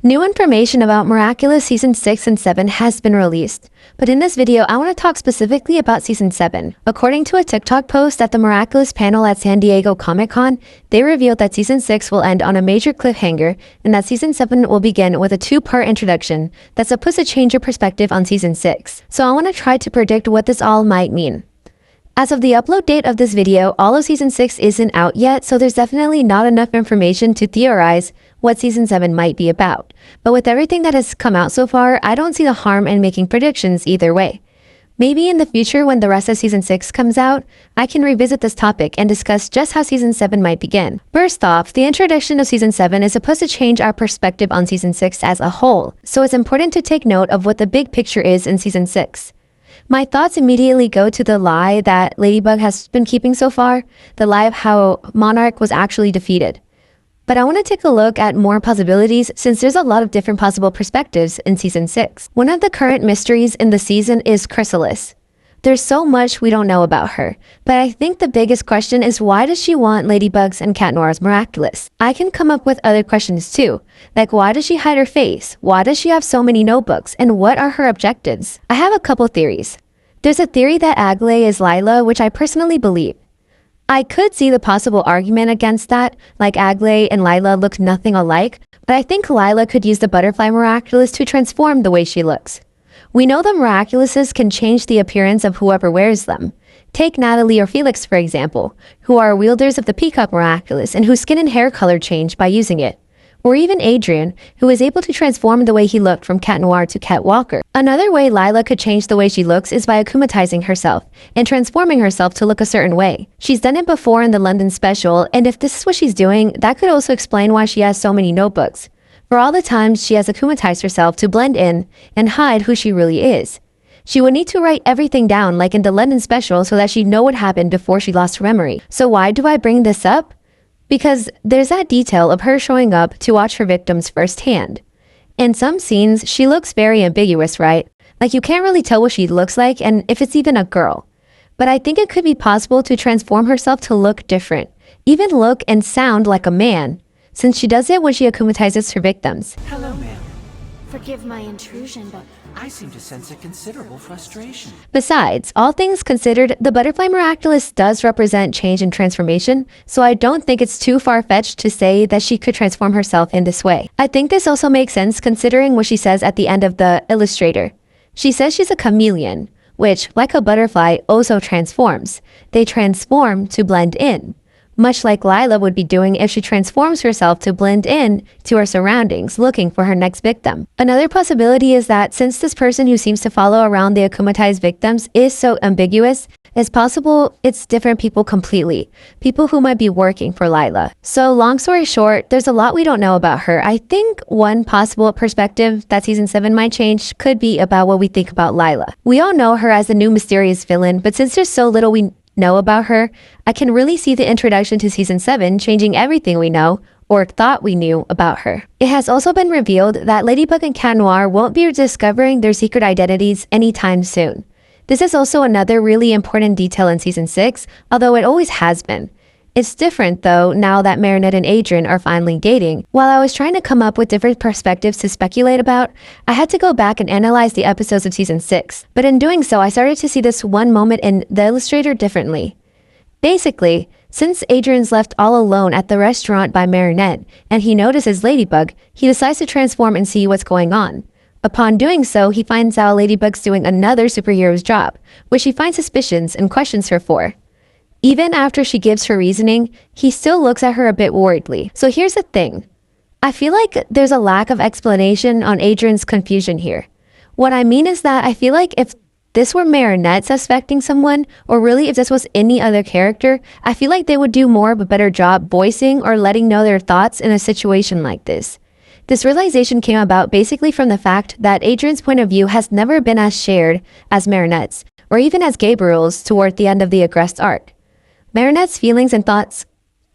New information about Miraculous Season 6 and 7 has been released, but in this video I want to talk specifically about Season 7. According to a TikTok post at the Miraculous panel at San Diego Comic-Con, they revealed that Season 6 will end on a major cliffhanger and that Season 7 will begin with a two-part introduction that's supposed to change your perspective on Season 6. So I want to try to predict what this all might mean. As of the upload date of this video, all of Season 6 isn't out yet, so there's definitely not enough information to theorize what Season 7 might be about. But with everything that has come out so far, I don't see the harm in making predictions either way. Maybe in the future when the rest of Season 6 comes out, I can revisit this topic and discuss just how Season 7 might begin. First off, the introduction of Season 7 is supposed to change our perspective on Season 6 as a whole, so it's important to take note of what the big picture is in Season 6. My thoughts immediately go to the lie that Ladybug has been keeping so far, the lie of how Monarch was actually defeated. But I want to take a look at more possibilities since there's a lot of different possible perspectives in Season 6. One of the current mysteries in the season is Chrysalis. There's so much we don't know about her, but I think the biggest question is why does she want Ladybug's and Cat Noir's miraculous? I can come up with other questions too, like why does she hide her face? Why does she have so many notebooks? And what are her objectives? I have a couple theories. There's a theory that Aglaé is Lila, which I personally believe. I could see the possible argument against that, like Aglaé and Lila look nothing alike, but I think Lila could use the butterfly miraculous to transform the way she looks. We know the miraculouses can change the appearance of whoever wears them. Take Natalie or Felix, for example, who are wielders of the peacock miraculous and whose skin and hair color change by using it. Or even Adrien, who is able to transform the way he looked from Cat Noir to Cat Walker. Another way Lila could change the way she looks is by akumatizing herself and transforming herself to look a certain way. She's done it before in the London special, and if this is what she's doing, that could also explain why she has so many notebooks. For all the times she has akumatized herself to blend in and hide who she really is. She would need to write everything down like in the London special so that she'd know what happened before she lost her memory. So why do I bring this up? Because there's that detail of her showing up to watch her victims firsthand. In some scenes, she looks very ambiguous, right? Like you can't really tell what she looks like and if it's even a girl. But I think it could be possible to transform herself to look different, even look and sound like a man, since she does it when she akumatizes her victims. Hello, ma'am. Forgive my intrusion, but I seem to sense a considerable frustration. Besides, all things considered, the butterfly miraculous does represent change and transformation, so I don't think it's too far-fetched to say that she could transform herself in this way. I think this also makes sense considering what she says at the end of the illustrator. She says she's a chameleon, which, like a butterfly, also transforms. They transform to blend in, much like Lila would be doing if she transforms herself to blend in to her surroundings, looking for her next victim. Another possibility is that since this person who seems to follow around the akumatized victims is so ambiguous, it's possible it's different people completely, people who might be working for Lila. So long story short, there's a lot we don't know about her. I think one possible perspective that Season 7 might change could be about what we think about Lila. We all know her as the new mysterious villain, but since there's so little we know about her, I can really see the introduction to Season 7 changing everything we know or thought we knew about her. It has also been revealed that Ladybug and Cat Noir won't be discovering their secret identities anytime soon. This is also another really important detail in Season 6, although it always has been. It's different though now that Marinette and Adrien are finally dating. While I was trying to come up with different perspectives to speculate about, I had to go back and analyze the episodes of Season 6. But in doing so, I started to see this one moment in the illustrator differently. Basically, since Adrien's left all alone at the restaurant by Marinette, and he notices Ladybug, he decides to transform and see what's going on. Upon doing so, he finds out Ladybug's doing another superhero's job, which he finds suspicions and questions her for. Even after she gives her reasoning, he still looks at her a bit worriedly. So here's the thing. I feel like there's a lack of explanation on Adrien's confusion here. What I mean is that I feel like if this were Marinette suspecting someone, or really if this was any other character, I feel like they would do more of a better job voicing or letting know their thoughts in a situation like this. This realization came about basically from the fact that Adrien's point of view has never been as shared as Marinette's, or even as Gabriel's toward the end of the Agreste arc. Marinette's feelings and thoughts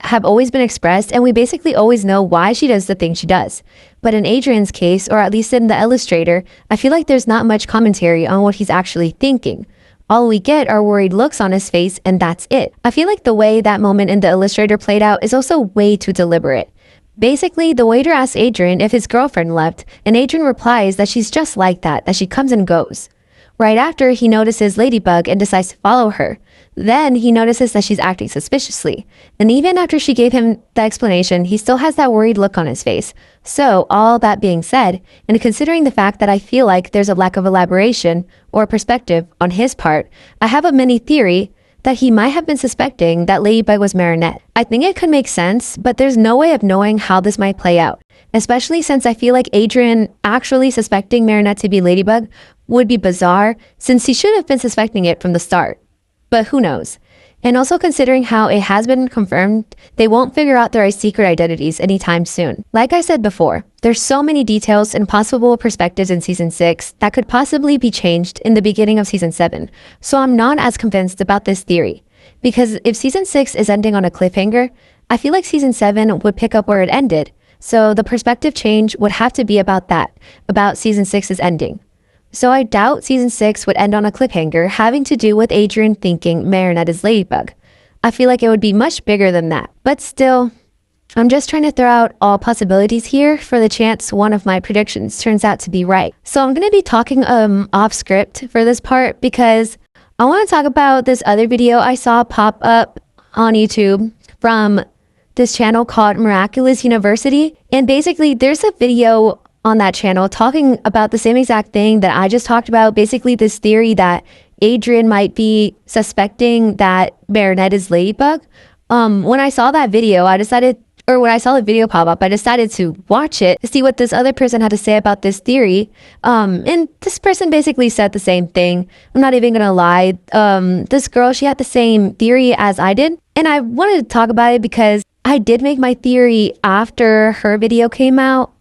have always been expressed, and we basically always know why she does the things she does. But in Adrien's case, or at least in the illustrator, I feel like there's not much commentary on what he's actually thinking. All we get are worried looks on his face, and that's it. I feel like the way that moment in the illustrator played out is also way too deliberate. Basically, the waiter asks Adrien if his girlfriend left, and Adrien replies that she's just like that she comes and goes. Right after, he notices Ladybug and decides to follow her. Then he notices that she's acting suspiciously. And even after she gave him the explanation, he still has that worried look on his face. So, all that being said, and considering the fact that I feel like there's a lack of elaboration or perspective on his part, I have a mini theory that he might have been suspecting that Ladybug was Marinette. I think it could make sense, but there's no way of knowing how this might play out. Especially since I feel like Adrien actually suspecting Marinette to be Ladybug would be bizarre, since he should have been suspecting it from the start. But who knows? And also considering how it has been confirmed, they won't figure out their secret identities anytime soon. Like I said before, there's so many details and possible perspectives in Season 6 that could possibly be changed in the beginning of Season 7, so I'm not as convinced about this theory. Because if Season 6 is ending on a cliffhanger, I feel like Season 7 would pick up where it ended, so the perspective change would have to be about that, about Season 6's ending. So I doubt Season 6 would end on a cliffhanger having to do with Adrien thinking Marinette is Ladybug. I feel like it would be much bigger than that. But still, I'm just trying to throw out all possibilities here for the chance one of my predictions turns out to be right. So I'm going to be talking off script for this part because I want to talk about this other video I saw pop up on YouTube from this channel called Miraculous University. And basically there's a video on that channel talking about the same exact thing that I just talked about. Basically this theory that Adrien might be suspecting that Marinette is Ladybug. When I saw that video, when I saw the video pop up, I decided to watch it to see what this other person had to say about this theory. And this person basically said the same thing. I'm not even gonna lie. This girl, she had the same theory as I did. And I wanted to talk about it because I did make my theory after her video came out.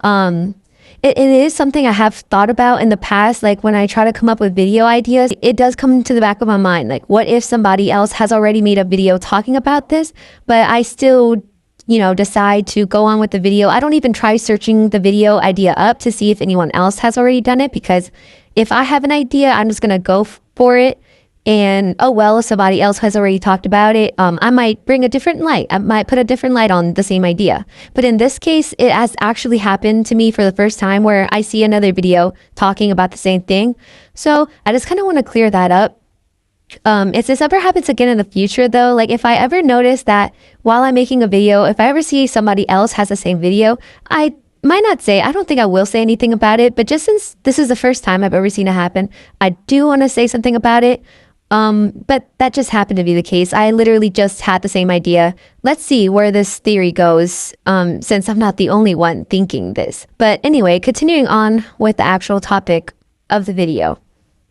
It is something I have thought about in the past, like when I try to come up with video ideas, it does come to the back of my mind. Like, what if somebody else has already made a video talking about this, but I still, decide to go on with the video. I don't even try searching the video idea up to see if anyone else has already done it, because if I have an idea, I'm just going to go for it. And, oh, well, if somebody else has already talked about it, I might bring a different light. I might put a different light on the same idea. But in this case, it has actually happened to me for the first time where I see another video talking about the same thing. So I just kind of want to clear that up. If this ever happens again in the future, though, like if I ever notice that while I'm making a video, if I ever see somebody else has the same video, I might not say, I don't think I will say anything about it. But just since this is the first time I've ever seen it happen, I do want to say something about it. But that just happened to be the case. I literally just had the same idea. Let's see where this theory goes, since I'm not the only one thinking this. But anyway, continuing on with the actual topic of the video.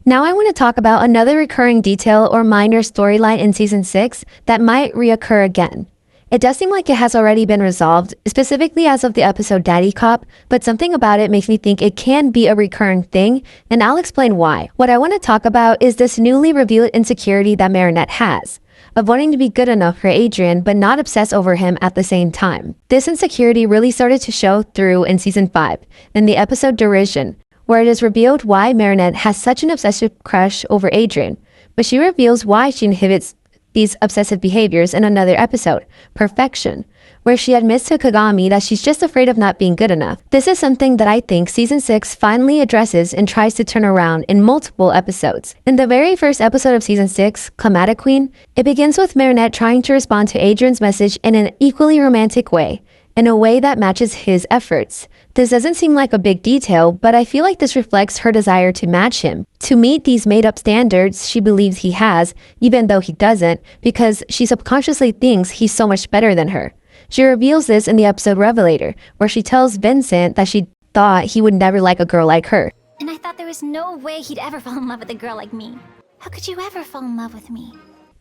Now I want to talk about another recurring detail or minor storyline in Season 6 that might reoccur again. It does seem like it has already been resolved, specifically as of the episode Daddy Cop, but something about it makes me think it can be a recurring thing, and I'll explain why. What I want to talk about is this newly revealed insecurity that Marinette has, of wanting to be good enough for Adrien but not obsess over him at the same time. This insecurity really started to show through in Season 5, in the episode Derision, where it is revealed why Marinette has such an obsessive crush over Adrien, but she reveals why she inhibits these obsessive behaviors in another episode, Perfection, where she admits to Kagami that she's just afraid of not being good enough. This is something that I think Season 6 finally addresses and tries to turn around in multiple episodes. In the very first episode of Season 6, Climatic Queen, it begins with Marinette trying to respond to Adrien's message in an equally romantic way, in a way that matches his efforts. This doesn't seem like a big detail, but I feel like this reflects her desire to match him, to meet these made-up standards she believes he has, even though he doesn't, because she subconsciously thinks he's so much better than her. She reveals this in the episode Revelator, where she tells Vincent that she thought he would never like a girl like her. And I thought there was no way he'd ever fall in love with a girl like me. How could you ever fall in love with me?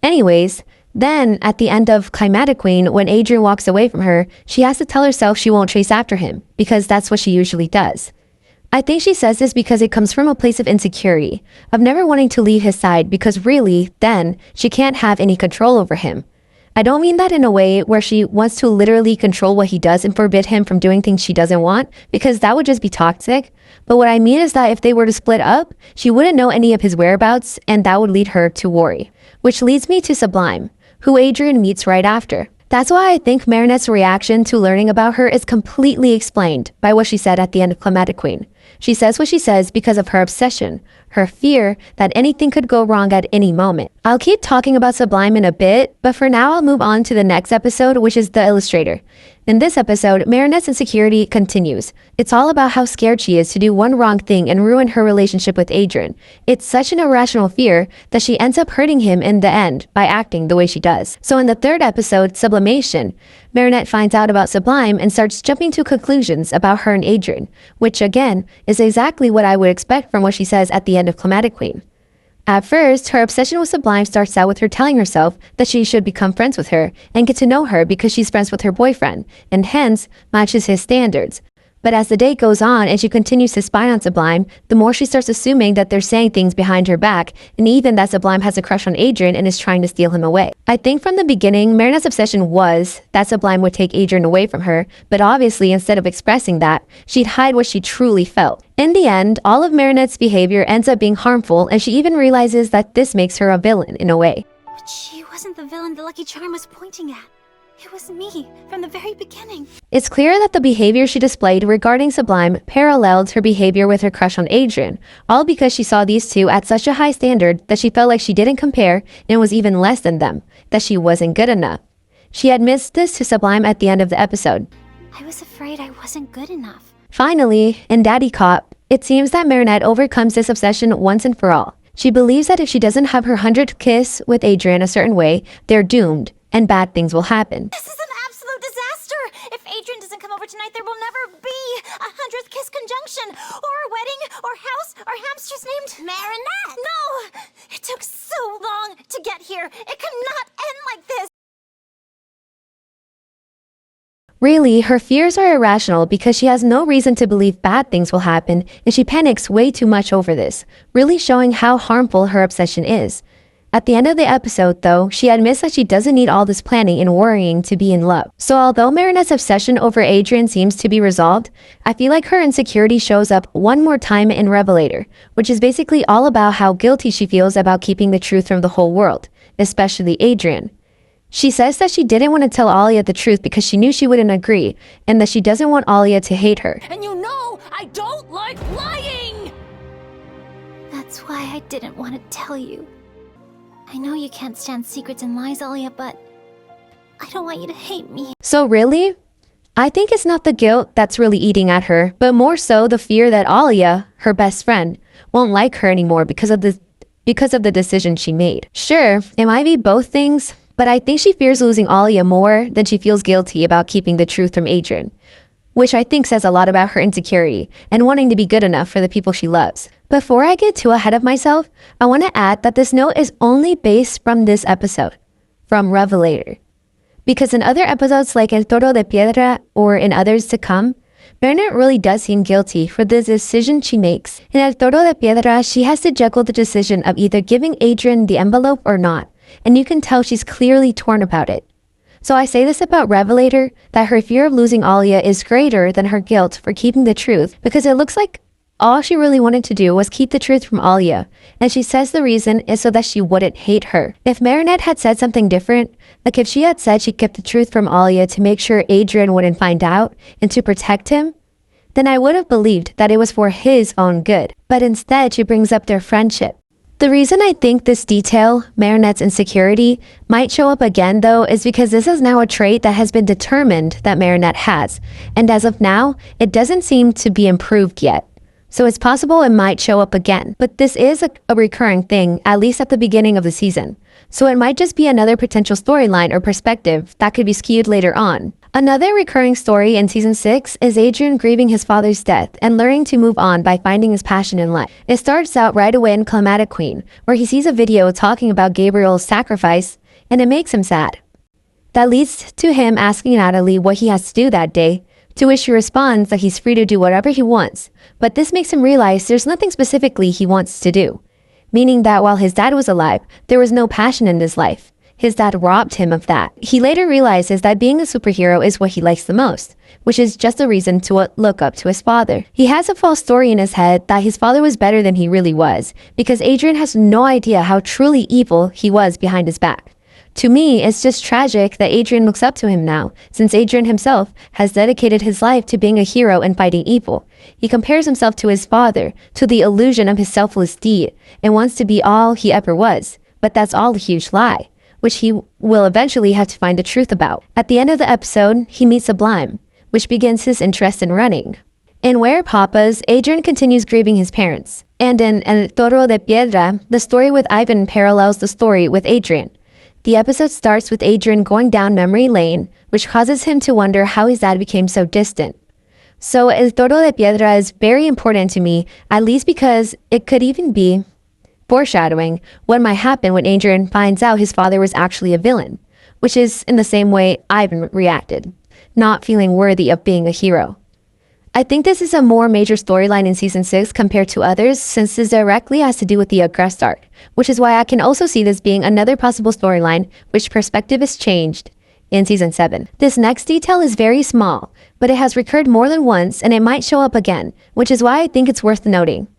Anyways, then at the end of Climatic Queen, when Adrien walks away from her, she has to tell herself she won't chase after him, because that's what she usually does. I think she says this because it comes from a place of insecurity, of never wanting to leave his side, because really, then, she can't have any control over him. I don't mean that in a way where she wants to literally control what he does and forbid him from doing things she doesn't want, because that would just be toxic. But what I mean is that if they were to split up, she wouldn't know any of his whereabouts, and that would lead her to worry. Which leads me to Sublime, who Adrien meets right after. That's why I think Marinette's reaction to learning about her is completely explained by what she said at the end of Climatic Queen. She says what she says because of her obsession, her fear that anything could go wrong at any moment. I'll keep talking about Sublime in a bit, but for now I'll move on to the next episode, which is The Illustrator. In this episode, Marinette's insecurity continues. It's all about how scared she is to do one wrong thing and ruin her relationship with Adrien. It's such an irrational fear that she ends up hurting him in the end by acting the way she does. So in the third episode, Sublimation, Marinette finds out about Sublime and starts jumping to conclusions about her and Adrien, which again is exactly what I would expect from what she says at the end of Climatic Queen. At first, her obsession with Sublime starts out with her telling herself that she should become friends with her and get to know her because she's friends with her boyfriend, and hence matches his standards. But as the day goes on and she continues to spy on Sublime, the more she starts assuming that they're saying things behind her back, and even that Sublime has a crush on Adrien and is trying to steal him away. I think from the beginning, Marinette's obsession was that Sublime would take Adrien away from her, but obviously instead of expressing that, she'd hide what she truly felt. In the end, all of Marinette's behavior ends up being harmful, and she even realizes that this makes her a villain in a way. But she wasn't the villain the Lucky Charm was pointing at. It was me, from the very beginning. It's clear that the behavior she displayed regarding Sublime paralleled her behavior with her crush on Adrien, all because she saw these two at such a high standard that she felt like she didn't compare and was even less than them, that she wasn't good enough. She admits this to Sublime at the end of the episode. I was afraid I wasn't good enough. Finally, in Daddy Cop, it seems that Marinette overcomes this obsession once and for all. She believes that if she doesn't have her 100th kiss with Adrien a certain way, they're doomed, and bad things will happen. This is an absolute disaster! If Adrien doesn't come over tonight, there will never be a 100th kiss conjunction, or a wedding, or house, or hamsters named Marinette! No! It took so long to get here. It could not end like this! Really, her fears are irrational because she has no reason to believe bad things will happen, and she panics way too much over this, really showing how harmful her obsession is. At the end of the episode, though, she admits that she doesn't need all this planning and worrying to be in love. So although Marinette's obsession over Adrien seems to be resolved, I feel like her insecurity shows up one more time in Revelator, which is basically all about how guilty she feels about keeping the truth from the whole world, especially Adrien. She says that she didn't want to tell Alia the truth because she knew she wouldn't agree, and that she doesn't want Alia to hate her. And you know I don't like lying! That's why I didn't want to tell you. I know you can't stand secrets and lies, Alia, but I don't want you to hate me. So really? I think it's not the guilt that's really eating at her, but more so the fear that Alia, her best friend, won't like her anymore because of the decision she made. Sure, it might be both things, but I think she fears losing Alia more than she feels guilty about keeping the truth from Adrien, which I think says a lot about her insecurity and wanting to be good enough for the people she loves. Before I get too ahead of myself, I want to add that this note is only based from this episode, from Revelator. Because in other episodes like El Toro de Piedra or in others to come, Marinette really does seem guilty for the decision she makes. In El Toro de Piedra, she has to juggle the decision of either giving Adrien the envelope or not, and you can tell she's clearly torn about it. So I say this about Revelator, that her fear of losing Alia is greater than her guilt for keeping the truth, because it looks like all she really wanted to do was keep the truth from Alia, and she says the reason is so that she wouldn't hate her. If Marinette had said something different, like if she had said she kept the truth from Alia to make sure Adrien wouldn't find out and to protect him, then I would have believed that it was for his own good. But instead, she brings up their friendship. The reason I think this detail, Marinette's insecurity, might show up again though is because this is now a trait that has been determined that Marinette has, and as of now, it doesn't seem to be improved yet. So it's possible it might show up again, but this is a recurring thing, at least at the beginning of the season. So it might just be another potential storyline or perspective that could be skewed later on. Another recurring story in Season 6 is Adrien grieving his father's death and learning to move on by finding his passion in life. It starts out right away in Climatic Queen, where he sees a video talking about Gabriel's sacrifice, and it makes him sad. That leads to him asking Natalie what he has to do that day, to which she responds that he's free to do whatever he wants, but this makes him realize there's nothing specifically he wants to do, meaning that while his dad was alive, there was no passion in his life. His dad robbed him of that. He later realizes that being a superhero is what he likes the most, which is just a reason to look up to his father. He has a false story in his head that his father was better than he really was, because Adrien has no idea how truly evil he was behind his back. To me, it's just tragic that Adrien looks up to him now, since Adrien himself has dedicated his life to being a hero and fighting evil. He compares himself to his father, to the illusion of his selfless deed, and wants to be all he ever was. But that's all a huge lie, which he will eventually have to find the truth about. At the end of the episode, he meets Sublime, which begins his interest in running. In Where Papas, Adrien continues grieving his parents. And in El Toro de Piedra, the story with Ivan parallels the story with Adrien. The episode starts with Adrien going down memory lane, which causes him to wonder how his dad became so distant. So El Toro de Piedra is very important to me, at least because it could even be foreshadowing what might happen when Adrien finds out his father was actually a villain, which is in the same way Ivan reacted, not feeling worthy of being a hero. I think this is a more major storyline in Season 6 compared to others, since this directly has to do with the Agrest arc, which is why I can also see this being another possible storyline which perspective is changed in Season 7. This next detail is very small, but it has recurred more than once and it might show up again, which is why I think it's worth noting.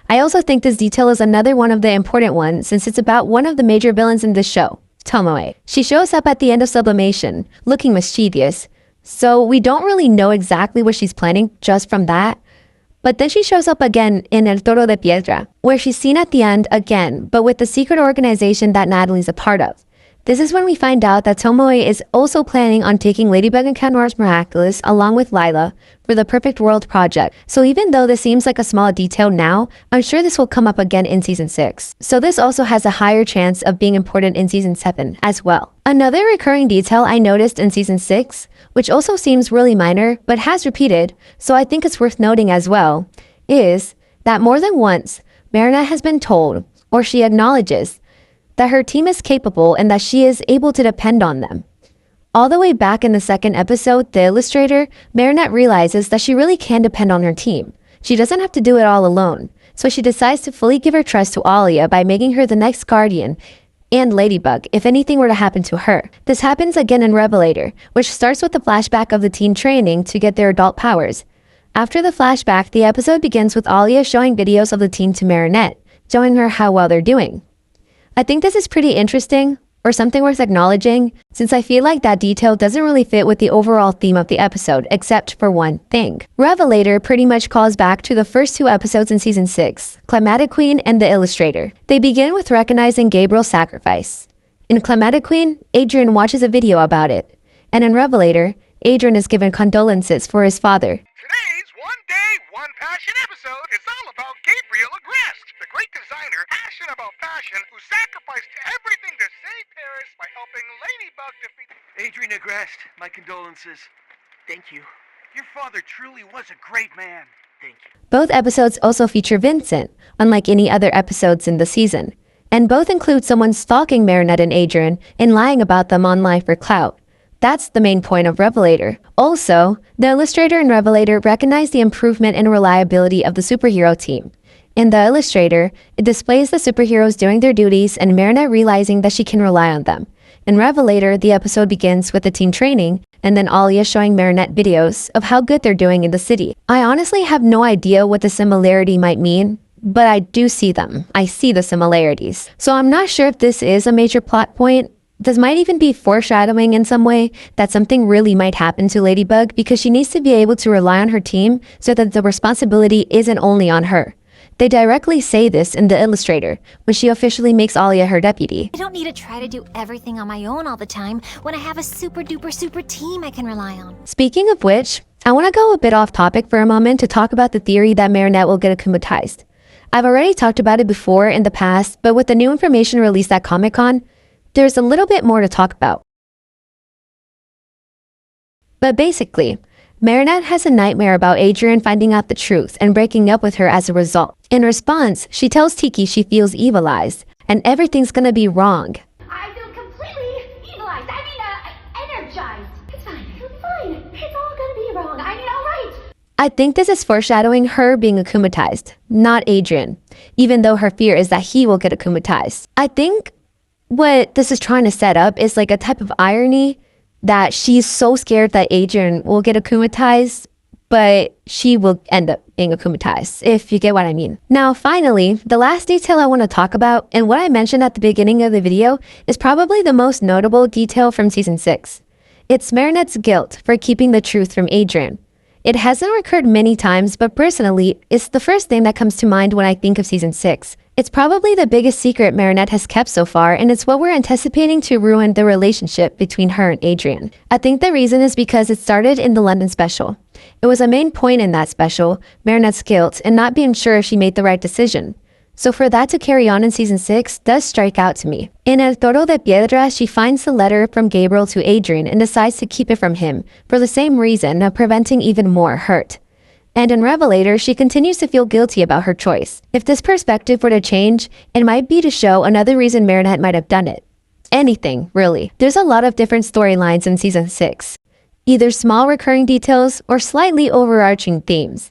I also think this detail is another one of the important ones since it's about one of the major villains in this show, Tomoe. She shows up at the end of Sublimation, looking mischievous, so we don't really know exactly what she's planning just from that. But then she shows up again in El Toro de Piedra, where she's seen at the end again, but with the secret organization that Natalie's a part of. This is when we find out that Tomoe is also planning on taking Ladybug and Cat Noir's Miraculous along with Lila for the Perfect World project. So even though this seems like a small detail now, I'm sure this will come up again in Season 6. So this also has a higher chance of being important in Season 7 as well. Another recurring detail I noticed in Season 6, which also seems really minor but has repeated, so I think it's worth noting as well, is that more than once, Marinette has been told, or she acknowledges, that her team is capable and that she is able to depend on them. All the way back in the second episode, The Illustrator, Marinette realizes that she really can depend on her team. She doesn't have to do it all alone, so she decides to fully give her trust to Alia by making her the next guardian and Ladybug if anything were to happen to her. This happens again in Revelator, which starts with the flashback of the team training to get their adult powers. After the flashback, the episode begins with Alia showing videos of the team to Marinette, showing her how well they're doing. I think this is pretty interesting, or something worth acknowledging, since I feel like that detail doesn't really fit with the overall theme of the episode, except for one thing. Revelator pretty much calls back to the first two episodes in Season 6, Climatic Queen and The Illustrator. They begin with recognizing Gabriel's sacrifice. In Climatic Queen, Adrien watches a video about it, and in Revelator, Adrien is given condolences for his father. Today's One Day, One Passion episode is all about Gabriel Agrest, the great designer passionate about fashion who sacrificed everything to save Paris by helping Ladybug defeat... Adrien Agrest, my condolences. Thank you. Your father truly was a great man. Thank you. Both episodes also feature Vincent, unlike any other episodes in the season, and both include someone stalking Marinette and Adrien and lying about them online for clout. That's the main point of Revelator. Also, The Illustrator and Revelator recognize the improvement and reliability of the superhero team. In The Illustrator, it displays the superheroes doing their duties and Marinette realizing that she can rely on them. In Revelator, the episode begins with the team training, and then Alia showing Marinette videos of how good they're doing in the city. I honestly have no idea what the similarity might mean, but I do see them. I see the similarities. So I'm not sure if this is a major plot point. This might even be foreshadowing in some way that something really might happen to Ladybug because she needs to be able to rely on her team so that the responsibility isn't only on her. They directly say this in The Illustrator, when she officially makes Alia her deputy. I don't need to try to do everything on my own all the time when I have a super team I can rely on. Speaking of which, I want to go a bit off topic for a moment to talk about the theory that Marinette will get akumatized. I've already talked about it before in the past, but with the new information released at Comic-Con, there's a little bit more to talk about. But basically, Marinette has a nightmare about Adrien finding out the truth and breaking up with her as a result. In response, she tells Tiki she feels evilized, and everything's gonna be wrong. I feel completely evilized. Energized. It's fine. It'll be fine. It's all gonna be wrong. all right. I think this is foreshadowing her being akumatized, not Adrien, even though her fear is that he will get akumatized. I think what this is trying to set up is like a type of irony that she's so scared that Adrien will get akumatized, but she will end up being akumatized, if you get what I mean. Now, finally, the last detail I want to talk about, and what I mentioned at the beginning of the video, is probably the most notable detail from Season 6. It's Marinette's guilt for keeping the truth from Adrien. It hasn't recurred many times, but personally, it's the first thing that comes to mind when I think of Season 6. It's probably the biggest secret Marinette has kept so far, and it's what we're anticipating to ruin the relationship between her and Adrien. I think the reason is because it started in the London special. It was a main point in that special, Marinette's guilt and not being sure if she made the right decision. So for that to carry on in Season 6 does strike out to me. In El Toro de Piedra, she finds the letter from Gabriel to Adrien and decides to keep it from him for the same reason of preventing even more hurt. And in Revelator, she continues to feel guilty about her choice. If this perspective were to change, it might be to show another reason Marinette might have done it. Anything, really. There's a lot of different storylines in Season 6. Either small recurring details or slightly overarching themes.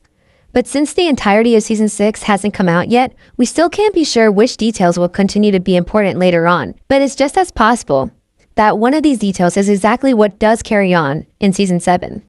But since the entirety of Season 6 hasn't come out yet, we still can't be sure which details will continue to be important later on. But it's just as possible that one of these details is exactly what does carry on in Season 7.